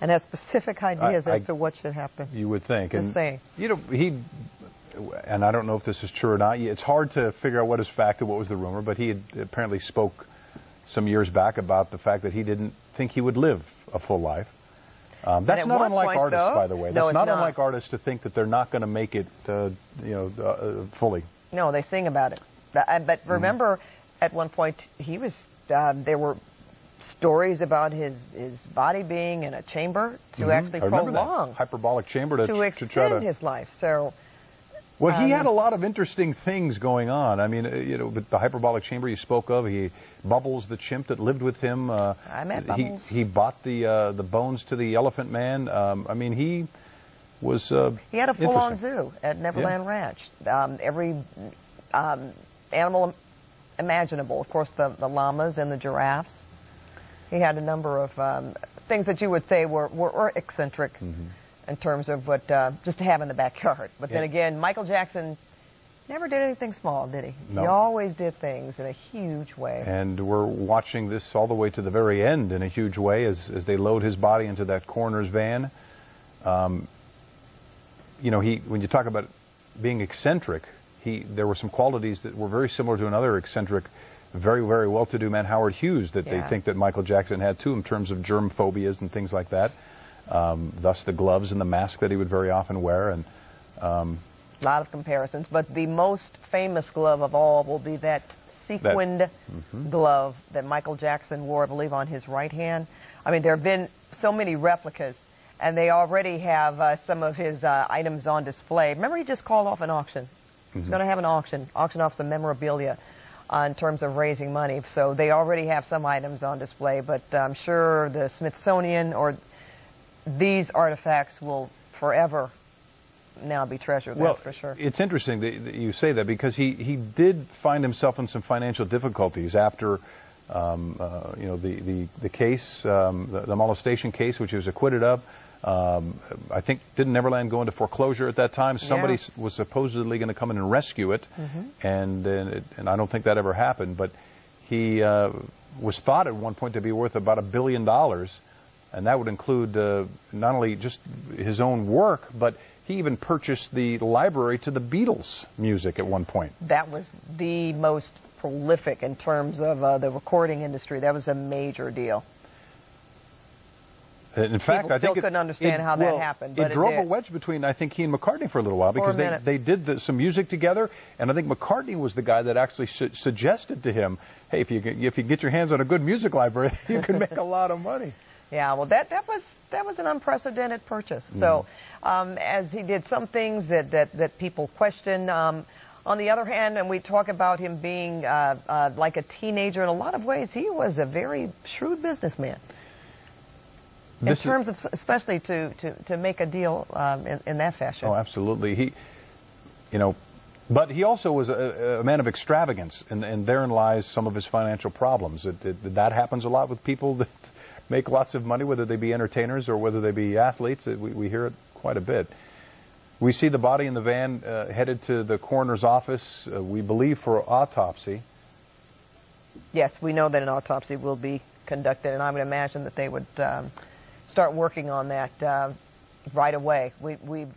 and has specific ideas as to what should happen. You would think. Just saying. You know, and I don't know if this is true or not. It's hard to figure out what is fact and what was the rumor, but he had apparently spoke some years back about the fact that he didn't think he would live a full life. That's not unlike artists, by the way. That's not unlike artists to think that they're not going to make it, fully. No, they sing about it. But remember, at one point, he was. There were stories about his body being in a chamber to actually prolong, hyperbolic chamber to extend his life. So. Well, he had a lot of interesting things going on. I mean, with the hyperbolic chamber you spoke of, Bubbles, the chimp that lived with him. I met Bubbles. He bought the bones to the Elephant Man. I mean, he was. He had a full-on zoo at Neverland Ranch. Every animal imaginable. Of course, the llamas and the giraffes. He had a number of things that you would say were eccentric. In terms of what just to have in the backyard. But then again, Michael Jackson never did anything small, did he? No. He always did things in a huge way. And we're watching this all the way to the very end in a huge way as they load his body into that coroner's van. When you talk about being eccentric, there were some qualities that were very similar to another eccentric, very, very well-to-do man, Howard Hughes, that they think that Michael Jackson had too in terms of germ phobias and things like that. Thus the gloves and the mask that he would very often wear. And a lot of comparisons, but the most famous glove of all will be that sequined glove that Michael Jackson wore, I believe, on his right hand. I mean, there have been so many replicas, and they already have some of his items on display. Remember, he just called off an auction. He's going to have an auction off some memorabilia in terms of raising money. So they already have some items on display, but I'm sure the Smithsonian or these artifacts will forever now be treasured, that's for sure. It's interesting that you say that because he did find himself in some financial difficulties after, the case, the molestation case, which he was acquitted of. I think didn't Neverland go into foreclosure at that time? Somebody was supposedly going to come in and rescue it, and I don't think that ever happened. But he was thought at one point to be worth about $1 billion. And that would include not only just his own work, but he even purchased the library to the Beatles music at one point. That was the most prolific in terms of the recording industry. That was a major deal. In fact, I think couldn't understand how that happened. But it drove a wedge between, I think, he and McCartney for a little while because they did some music together, and I think McCartney was the guy that actually suggested to him, hey, if you get your hands on a good music library, you can make a lot of money. Yeah, well, that was an unprecedented purchase. So, as he did some things that people question. On the other hand, and we talk about him being like a teenager in a lot of ways, he was a very shrewd businessman. In terms of, especially to make a deal in that fashion. Oh, absolutely. But he also was a man of extravagance, and therein lies some of his financial problems. That happens a lot with people that make lots of money, whether they be entertainers or whether they be athletes. We hear it quite a bit. We see the body in the van headed to the coroner's office, we believe, for autopsy. Yes, we know that an autopsy will be conducted, and I would imagine that they would start working on that right away. We've